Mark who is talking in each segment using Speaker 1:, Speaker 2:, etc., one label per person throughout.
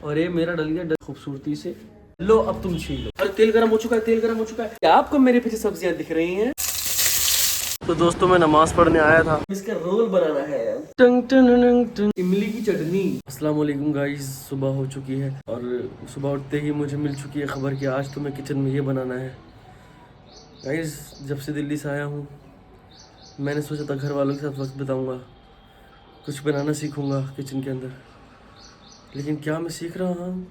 Speaker 1: और ये मेरा डल गया खूबसूरती से। लो अब तुम छीन लो। अरे तेल गर्म हो चुका है, तेल गर्म हो चुका है। क्या आपको मेरे पीछे सब्जियां दिख रही हैं? तो दोस्तों मैं नमाज पढ़ने आया था, इसका रोल बनाना है। टंग टंग टंग टंग, इमली की चटनी। अस्सलाम वालेकुम गाइस, सुबह हो चुकी है और सुबह उठते ही मुझे मिल चुकी है खबर कि आज तो मैं किचन में ये बनाना है। गाइस जब से दिल्ली से आया हूँ मैंने सोचा था घर वालों के साथ वक्त बिताऊंगा, कुछ बनाना सीखूंगा किचन के अंदर, लेकिन क्या मैं सीख रहा हूँ?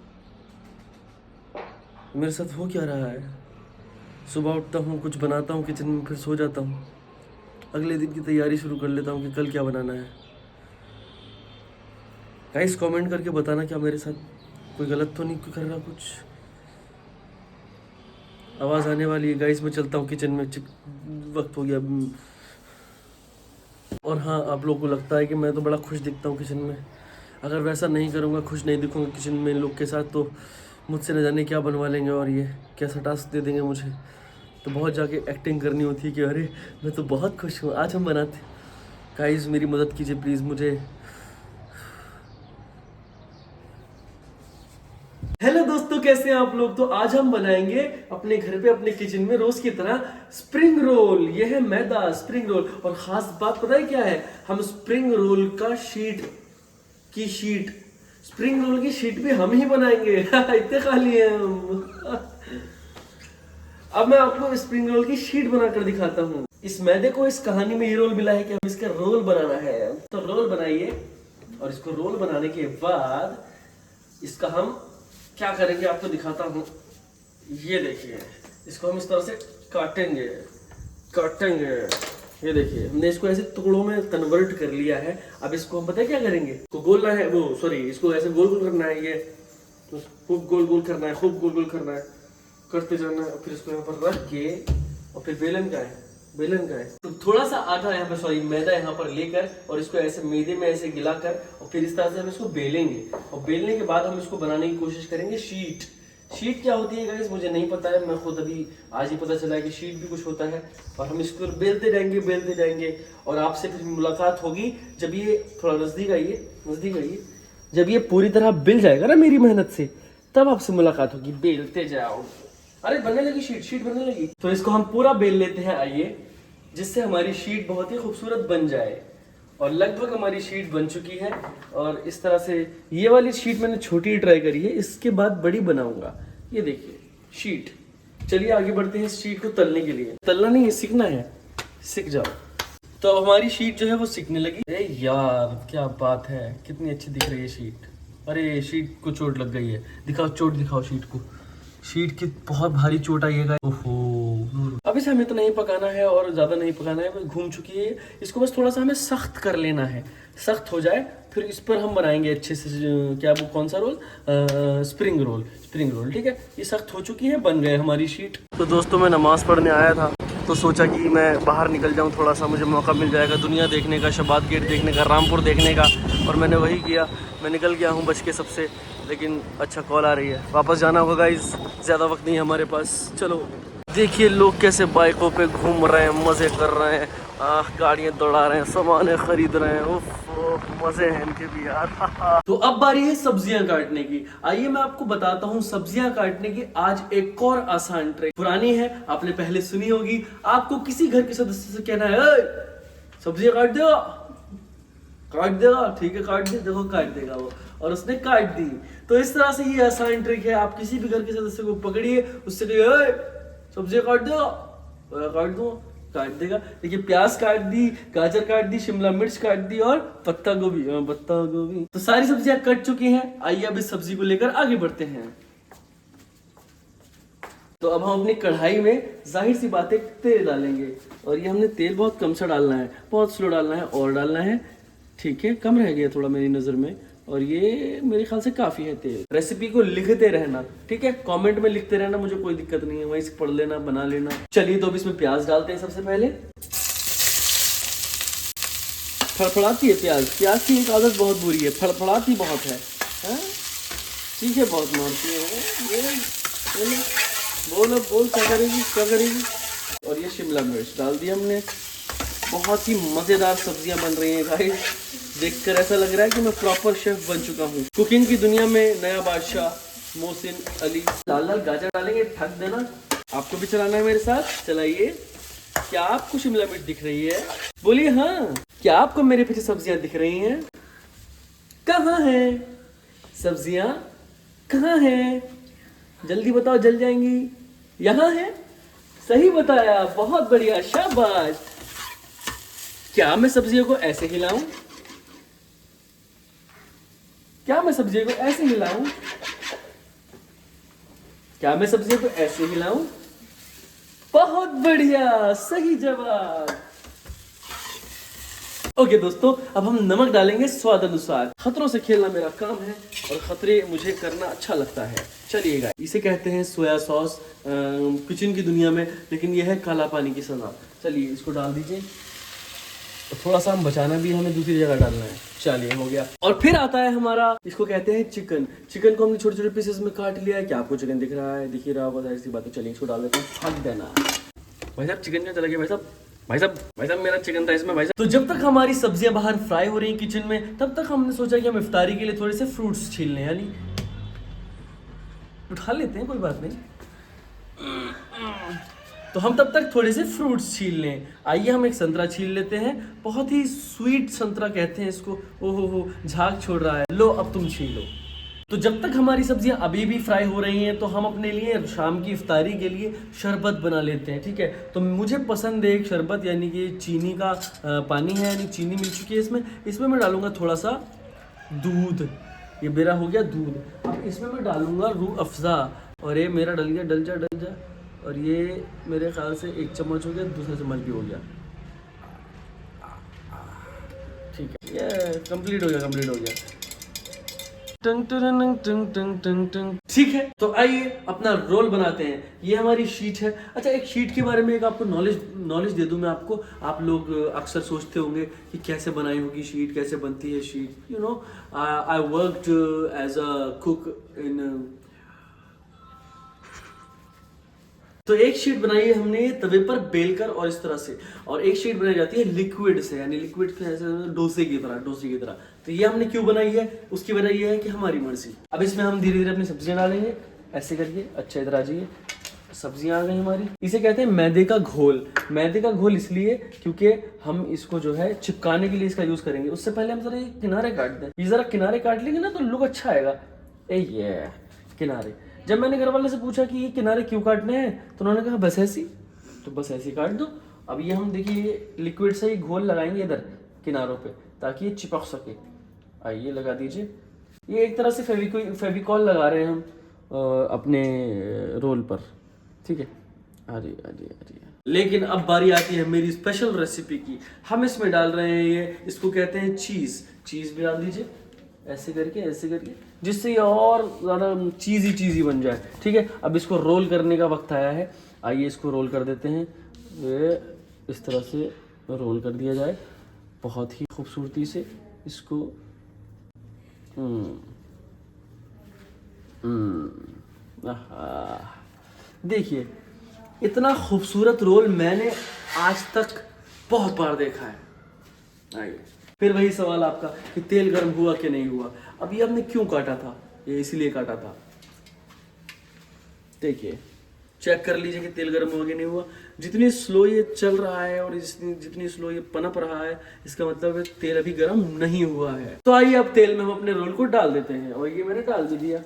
Speaker 1: मेरे साथ हो क्या रहा है? सुबह उठता हूँ, कुछ बनाता हूँ किचन में, फिर सो जाता हूँ। अगले दिन की तैयारी शुरू कर लेता हूँ कि कल क्या बनाना है। गाइस कमेंट करके बताना क्या मेरे साथ कोई गलत तो नहीं कर रहा कुछ। आवाज़ आने वाली है गाइस, मैं चलता हूँ किचन में, वक्त हो गया। और हाँ, आप लोगों को लगता है कि मैं तो बड़ा खुश दिखता हूँ किचन में। अगर वैसा नहीं करूँगा, खुश नहीं दिखूँगा किचन में लोग के साथ, तो मुझसे न जाने क्या बनवा लेंगे और ये कैसा टास्क दे देंगे मुझे। तो बहुत जाके एक्टिंग करनी होती है कि अरे मैं तो बहुत खुश हूँ, आज हम बनाते। गाइस मेरी मदद कीजिए प्लीज़ मुझे। हेलो दोस्तों, कैसे हैं आप लोग? तो आज हम बनाएंगे अपने घर पे, अपने किचन में रोज की तरह स्प्रिंग रोल। ये है मैदा स्प्रिंग रोल। और खास बात पता है क्या है? हम स्प्रिंग रोल का शीट स्प्रिंग रोल की शीट भी हम ही बनाएंगे। इतने खाली है हम। अब मैं आपको स्प्रिंग रोल की शीट बनाकर दिखाता हूँ। इस मैदे को इस कहानी में ये रोल मिला है कि हम इसका रोल बनाना है। तो रोल बनाइए और इसको रोल बनाने के बाद इसका हम क्या करेंगे आपको दिखाता हूँ। ये देखिए, इसको हम इस तरह से काटेंगे। ये देखिए, हमने इसको ऐसे टुकड़ों में कन्वर्ट कर लिया है। अब इसको हम पता है क्या करेंगे? इसको गोलना है, इसको ऐसे गोल गोल करना है। ये खूब गोल गोल करना है, खूब गोल गोल करना है, करते जाना है। फिर इसको यहाँ पर रख के और फिर बेलन का है तो थोड़ा सा आटा यहाँ पर मैदा यहाँ पर लेकर और इसको ऐसे मैदे में ऐसे गिलाकर और फिर इस तरह से हम इसको बेलेंगे। और बेलने के बाद हम इसको बनाने की कोशिश करेंगे। शीट क्या होती है गाइस मुझे नहीं पता है, मैं खुद अभी आज ही पता चला है कि शीट भी कुछ होता है। और हम इसको बेलते जाएंगे और आपसे फिर मुलाकात होगी जब ये थोड़ा नजदीक आइए, जब ये पूरी तरह बिल जाएगा ना मेरी मेहनत से, तब आपसे मुलाकात होगी। बेलते जाओ। अरे बनने लगी शीट बनने लगी। तो इसको हम पूरा बेल लेते हैं, आइए, जिससे हमारी शीट बहुत ही खूबसूरत बन जाए। और लगभग हमारी शीट बन चुकी है। और इस तरह से ये वाली शीट मैंने छोटी ट्राई करी है, इसके बाद बड़ी बनाऊंगा। ये देखिए शीट। चलिए आगे बढ़ते हैं इस शीट को तलने के लिए। तलना नहीं है, सीखना है, सीख जाओ। तो अब हमारी शीट जो है वो सीखने लगी। अरे यार क्या बात है, कितनी अच्छी दिख रही है शीट। अरे शीट को चोट लग गई है, दिखाओ चोट दिखाओ शीट को। शीट की बहुत भारी चोट आई है। ओहो, अब इसे हमें तो नहीं पकाना है और ज्यादा नहीं पकाना है, घूम चुकी है। इसको बस थोड़ा सा हमें सख्त कर लेना है। सख्त हो जाए फिर इस पर हम बनाएंगे अच्छे से। क्या वो कौन सा रोल? Spring roll. ठीक है, ये सख्त हो चुकी है, बन गए हमारी शीट। तो दोस्तों मैं नमाज पढ़ने आया था तो सोचा कि मैं बाहर निकल जाऊं, थोड़ा सा मुझे मौका मिल जाएगा दुनिया देखने का, शबाद गेट देखने का, रामपुर देखने का। और मैंने वही किया, मैं निकल गया हूं बच के सबसे। लेकिन अच्छा कॉल आ रही है, वापस जाना होगा गाइस, ज़्यादा वक्त नहीं है हमारे पास। चलो देखिए लोग कैसे बाइकों पे घूम रहे हैं, मज़े कर रहे हैं, गाड़ियाँ दौड़ा रहे हैं, सामान खरीद रहे हैं। उफ, मज़े हैं इनके भी यार। तो अब बारी है सब्जियां काटने की। आइए मैं आपको बताता हूँ सब्जियां काटने की आज एक और आसान ट्रिक। पुरानी है, आपने पहले सुनी होगी। आपको किसी घर के सदस्य से कहना है सब्जियां काट देगा, ठीक है काट दे, देखो काट देगा वो, और उसने काट दी। तो इस तरह से ये आसान ट्रिक है। आप किसी भी घर के सदस्य को पकड़िए, उससे कहिए सब्जियां काट देगा, काट दो, काट देगा। देखिए प्याज काट दी, गाजर काट दी, शिमला मिर्च काट दी और पत्ता गोभी। तो सारी सब्जियां कट चुकी हैं। आइए अब इस सब्जी को लेकर आगे बढ़ते हैं। तो अब हम अपनी कढ़ाई में जाहिर सी बात है तेल डालेंगे। और ये हमने तेल बहुत कम सा डालना है, बहुत स्लो डालना है, और डालना है, ठीक है, कम रह गया थोड़ा मेरी नज़र में। और ये मेरे ख्याल से काफ़ी है तेल। रेसिपी को लिखते रहना, ठीक है, कमेंट में लिखते रहना, मुझे कोई दिक्कत नहीं है, वहीं से पढ़ लेना, बना लेना। चलिए तो अब इसमें प्याज डालते हैं सबसे पहले। फड़फड़ाती है प्याज की एक आदत बहुत बुरी है, फड़फड़ाती बहुत है, चीखें बहुत मारती है। बोल क्या करेगी। और ये शिमला मिर्च डाल दी हमने। बहुत ही मज़ेदार सब्जियां बन रही हैं गाइस, देखकर ऐसा लग रहा है कि मैं प्रॉपर शेफ बन चुका हूँ। कुकिंग की दुनिया में नया बादशाह मोहसिन अली। लाल लाल गाजर डालेंगे, ठग देना। आपको भी चलाना है मेरे साथ, चलाइए। क्या आपको शिमला मिर्च दिख रही है? बोलिए हाँ। क्या आपको मेरे पीछे सब्जियां दिख रही हैं? कहाँ है सब्जियां? कहाँ है? जल्दी बताओ, जल जाएंगी। यहाँ है। सही बताया, बहुत बढ़िया, शाबाश। क्या मैं सब्जियों को ऐसे हिलाऊं? क्या मैं सब्जियों को ऐसे हिलाऊं? क्या मैं सब्जियों को ऐसे हिलाऊं? बहुत बढ़िया, सही जवाब। ओके दोस्तों, अब हम नमक डालेंगे स्वाद अनुसार। खतरों से खेलना मेरा काम है और खतरे मुझे करना अच्छा लगता है। चलिएगा, इसे कहते हैं सोया सॉस किचन की दुनिया में, लेकिन यह है काला पानी की सजा। चलिए इसको डाल दीजिए। तो थोड़ा सा हम बचाना भी, हमें दूसरी जगह डालना है। चलिए हो गया। और फिर आता है हमारा, इसको कहते हैं चिकन। चिकन को हमने छोटे छोटे पीसेस में काट लिया है। क्या आपको चिकन दिख रहा है? दिख ही रहा होगा, ऐसी बात है। चलिए इसको डाल देते हैं। फट देना भाई साहब, चिकन क्या चला गया भाई साहब? भाई साहब मेरा चिकन था इसमें भाई साहब। तो जब तक हमारी सब्जियां बाहर फ्राई हो रही किचन में, तब तक हमने सोचा कि हम इफ्तारी के लिए थोड़े से फ्रूट्स छील लें, यानी उठा लेते हैं, कोई बात नहीं। तो हम तब तक थोड़े से फ्रूट्स छील लें। आइए हम एक संतरा छील लेते हैं। बहुत ही स्वीट संतरा कहते हैं इसको। ओहो हो, झाग छोड़ रहा है। लो अब तुम छीलो। तो जब तक हमारी सब्जियां अभी भी फ्राई हो रही हैं, तो हम अपने लिए शाम की इफ्तारी के लिए शरबत बना लेते हैं, ठीक है। तो मुझे पसंद है एक शरबत, यानी कि चीनी का पानी है, यानी चीनी मिल चुकी है इसमें मैं डालूंगा थोड़ा सा दूध। ये मेरा हो गया दूध। अब इसमें मैं डालूंगा रूह अफ़ज़ा, और ये मेरा डल गया, डल जा। और ये मेरे ख्याल से 1 चम्मच हो गया, दूसरा चम्मच भी हो गया। ठीक है, ये कंप्लीट हो गया। टंग टंग टंग टंग टंग टंग। ठीक है, तो आइए अपना रोल बनाते हैं। ये हमारी शीट है। अच्छा, एक शीट के बारे में एक आपको नॉलेज दे दूं मैं आपको। आप लोग अक्सर सोचते होंगे कि कैसे बनाई होगी शीट, कैसे बनती है sheet. You know, I worked as a cook in. तो एक शीट बनाई है हमने तवे पर बेलकर, और इस तरह से। और एक शीट बनाई जाती है लिक्विड से, यानी लिक्विड डोसे की तरह। तो ये हमने क्यों बनाई है? उसकी वजह ये है कि हमारी मर्जी। अब इसमें हम धीरे धीरे अपनी सब्जियां डालेंगे, ऐसे करके। अच्छा, इधर आ जाइए। सब्जियां आ गई हमारी। इसे कहते हैं मैदे का घोल। मैदे का घोल इसलिए क्योंकि हम इसको जो है चिपकाने के लिए इसका यूज करेंगे। उससे पहले हम जरा ये किनारे काट दें। ये जरा किनारे काट लेंगे ना तो लुक अच्छा आएगा। ये किनारे, जब मैंने घर वाले से पूछा कि ये किनारे क्यों काटने हैं, तो उन्होंने कहा बस ऐसी। तो बस ऐसी काट दो। अब ये हम देखिए लिक्विड से ही घोल लगाएंगे इधर किनारों पे, ताकि ये चिपक सके। आइए लगा दीजिए। ये एक तरह से फेविकॉल लगा रहे हैं हम अपने रोल पर, ठीक है। आ रही। लेकिन अब बारी आती है मेरी स्पेशल रेसिपी की। हम इसमें डाल रहे हैं ये, इसको कहते हैं चीज़ भी डाल दीजिए, ऐसे करके, जिससे ये और ज़्यादा चीज़ी बन जाए, ठीक है। अब इसको रोल करने का वक्त आया है। आइए इसको रोल कर देते हैं। ये इस तरह से रोल कर दिया जाए, बहुत ही खूबसूरती से इसको। देखिए, इतना खूबसूरत रोल मैंने आज तक बहुत बार देखा है। आइए, फिर वही सवाल आपका कि तेल गर्म हुआ कि नहीं हुआ। अब ये हमने क्यों काटा था? ये इसीलिए काटा था। देखिए, चेक कर लीजिए कि तेल गर्म हुआ कि नहीं हुआ। जितनी स्लो ये चल रहा है और जितनी स्लो ये पनप रहा है, इसका मतलब है तेल अभी गर्म नहीं हुआ है। तो आइए अब तेल में हम अपने रोल को डाल देते हैं, और ये मैंने डाल भी दिया।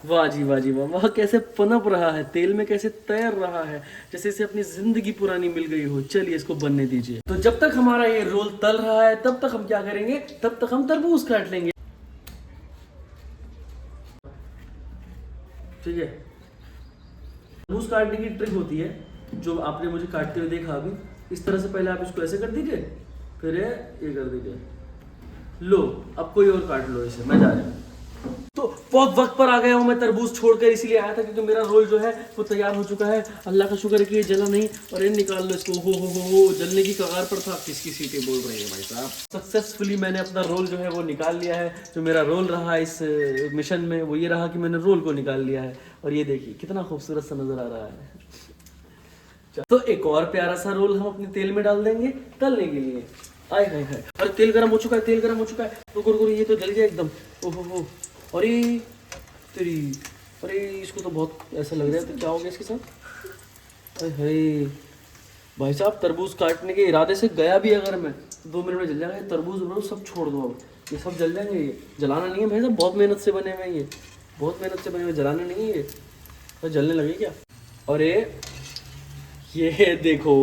Speaker 1: वाह जी वाह, कैसे पनप रहा है तेल में, कैसे तैर रहा है, जैसे इसे अपनी जिंदगी पुरानी मिल गई हो। चलिए इसको बनने दीजिए। तो जब तक हमारा ये रोल तल रहा है, तब तक हम क्या करेंगे? तब तक हम तरबूज काट लेंगे, ठीक है। तरबूज काटने की ट्रिक होती है, जो आपने मुझे काटते हुए देखा अभी। इस तरह से पहले आप इसको ऐसे कर दीजिए, फिर ये कर दीजिए। लो, अब कोई और काट लो इसे, मैं जा रहा हूँ। तो बहुत वक्त पर आ गया हूँ मैं तरबूज छोड़कर, इसीलिए आया था क्योंकि मेरा रोल जो है वो तैयार हो चुका है। अल्लाह का शुक्र है कि ये जला नहीं। और ये निकाल लो इसको। हो, जलने की कगार पर था। किसकी सीटें बोल रही है भाई साहब। सक्सेसफुली मैंने अपना रोल जो है वो निकाल लिया है। जो मेरा रोल रहा इस मिशन में वो ये रहा कि मैंने रोल को निकाल लिया है। और ये देखिए कितना खूबसूरत सा नजर आ रहा है। तो एक और प्यारा सा रोल हम अपने तेल में डाल देंगे तलने के लिए। आए हाय हाय, अरे तेल गर्म हो चुका है, तेल गर्म हो चुका है। रुको रुको, ये तो जल गया एकदम। ओहो हो, अरे तेरी, अरे इसको तो बहुत ऐसा लग रहा है। तो क्या हो गया इसके साथ? अरे हाय भाई साहब, तरबूज काटने के इरादे से गया भी अगर मैं तो 2 मिनट में जल जाएगा। ये तरबूज वरबूज सब छोड़ दो, अब ये सब जल जाएंगे। ये जलाना नहीं है भाई साहब, बहुत मेहनत से बने हुए हैं ये, बहुत मेहनत से बने हुए, जलाना नहीं है ये, तो जलने लगे क्या? अरे ये देखो,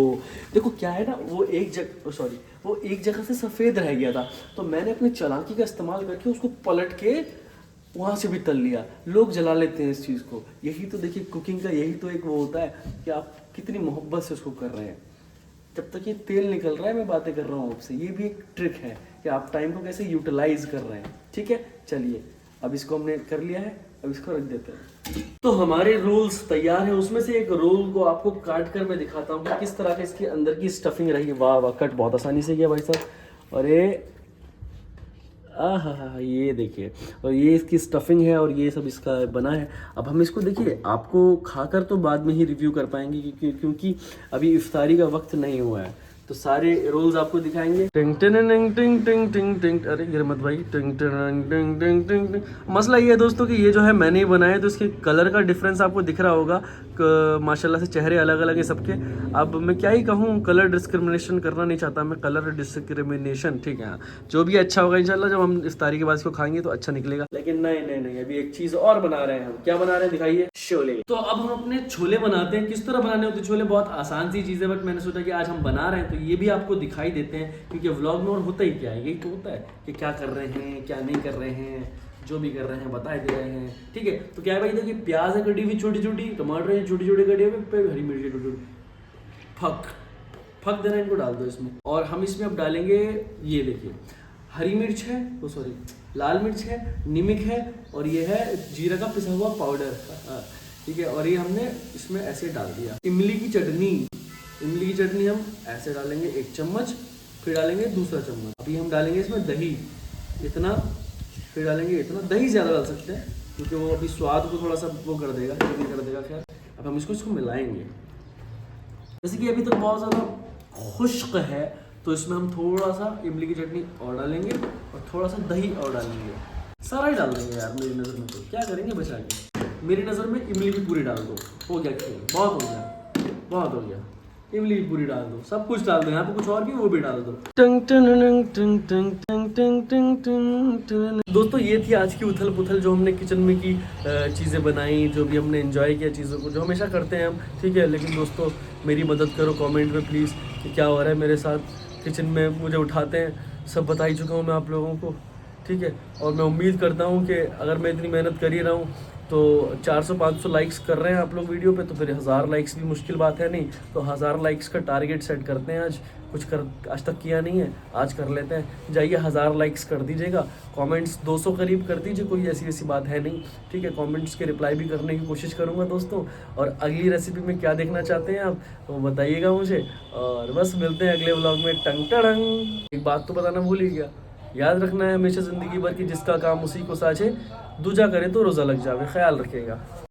Speaker 1: देखो क्या है ना, वो एक जगह, सॉरी, वो एक जगह से सफ़ेद रह गया था, तो मैंने अपने चालाकी का इस्तेमाल करके उसको पलट के वहाँ से भी तल लिया। लोग जला लेते हैं इस चीज़ को। यही तो देखिए कुकिंग का, यही तो एक वो होता है कि आप कितनी मोहब्बत से उसको कर रहे हैं। जब तक ये तेल निकल रहा है मैं बातें कर रहा हूँ आपसे, ये भी एक ट्रिक है कि आप टाइम को कैसे यूटिलाइज कर रहे हैं। ठीक है, चलिए अब इसको हमने कर लिया है, अब इसको रख देते हैं। तो हमारे रोल्स तैयार हैं, उसमें से एक रोल को आपको काट कर मैं दिखाता हूँ कि किस तरह का इसके अंदर की स्टफिंग रही। वाह वाह, कट बहुत आसानी से किया भाई साहब। अरे हाँ, ये देखिए, और ये इसकी स्टफिंग है और ये सब इसका बना है। अब हम इसको देखिए, आपको खाकर तो बाद में ही रिव्यू कर पाएंगे क्योंकि अभी इफ्तारी का वक्त नहीं हुआ है, तो सारे रोल्स आपको दिखाएंगे। टिंग टिंग टिंग टिंग टिंग टिंग टिंग, अरे गिर मत भाई। टिंग टिंग टिंग टिंग टिंग टिंग। मसला ये है दोस्तों कि ये जो है मैंने ही बनाया है, तो इसके कलर का डिफरेंस आपको दिख रहा होगा। माशाल्लाह से चेहरे अलग अलग है सबके। अब मैं क्या ही कहूँ, कलर डिस्क्रिमिनेशन करना नहीं चाहता मैं, कलर डिस्क्रिमिनेशन, ठीक है। जो भी अच्छा होगा इंशाल्लाह, जब हम इफ्तारी के बाद इसको खाएंगे तो अच्छा निकलेगा। लेकिन नहीं, अभी एक चीज़ और बना रहे हैं हम। क्या बना रहे हैं दिखाइए? छोले। तो अब हम अपने छोले बनाते हैं। किस तरह बनाने होते छोले? बहुत आसान सी चीज़ है, बट मैंने सोचा कि आज हम बना रहे हैं तो ये भी आपको दिखाई देते हैं, क्योंकि व्लॉग में और होता ही क्या है, यही तो होता है कि क्या कर रहे हैं क्या नहीं कर रहे हैं, जो भी कर रहे हैं बता दे रहे हैं। ठीक है, तो क्या है भाई, देखिए प्याज है कटी हुई छोटी छोटी, टमाटर है छोटी छोटी कटे हुए, हरी मिर्ची छोटी छोटी, फक देना इनको, डाल दो इसमें। और हम इसमें अब डालेंगे, ये देखिए हरी मिर्च है, वो सॉरी लाल मिर्च है, नमक है, और ये है जीरा का पिसा हुआ पाउडर। ठीक है, और ये हमने इसमें ऐसे डाल दिया। इमली की चटनी हम ऐसे डालेंगे 1 चम्मच, फिर डालेंगे दूसरा चम्मच। अभी हम डालेंगे इसमें दही इतना, फिर डालेंगे इतना। दही ज़्यादा डाल सकते हैं क्योंकि वो अभी स्वाद को थोड़ा सा वो कर देगा, चटनी कर देगा। खैर, अब हम इसको मिलाएंगे। जैसे कि अभी तक बहुत ज़्यादा खुश्क है, तो इसमें हम थोड़ा सा इमली की चटनी और डालेंगे और थोड़ा सा दही और डालेंगे। सारा ही डाल देंगे यार, मेरी नज़र में तो क्या करेंगे बचा के। मेरी नज़र में इमली भी पूरी डाल दो, हो गया खेल, बहुत हो गया। इमली भी पूरी डाल दो, सब कुछ डाल दो, यहाँ पे कुछ और भी वो भी डाल दो। दोस्तों ये थी आज की उथल पुथल जो हमने किचन में की चीज़ें बनाई, जो भी हमने एंजॉय किया चीज़ों को, जो हमेशा करते हैं हम। ठीक है, लेकिन दोस्तों मेरी मदद करो कमेंट में प्लीज़ कि क्या हो रहा है मेरे साथ किचन में। मुझे उठाते हैं, सब बता ही चुका हूँ मैं आप लोगों को। ठीक है, और मैं उम्मीद करता हूँ कि अगर मैं इतनी मेहनत कर ही रहा हूँ तो 400-500 लाइक्स कर रहे हैं आप लोग वीडियो पे, तो फिर 1000 लाइक्स भी मुश्किल बात है नहीं। तो 1000 लाइक्स का टारगेट सेट करते हैं आज। आज तक किया नहीं है, आज कर लेते हैं। जाइए 1000 लाइक्स कर दीजिएगा, कमेंट्स 200 करीब कर दीजिए, कोई ऐसी बात है नहीं। ठीक है, कमेंट्स के रिप्लाई भी करने की कोशिश करूँगा दोस्तों। और अगली रेसिपी में क्या देखना चाहते हैं आप तो बताइएगा मुझे। और बस मिलते हैं अगले व्लॉग में। टंग टड़ंग। एक बात तो बताना भूल ही गया, याद रखना है हमेशा ज़िंदगी भर कि जिसका काम उसी को साझे, दूजा करे तो रोज़ा लग जावे। ख्याल रखिएगा।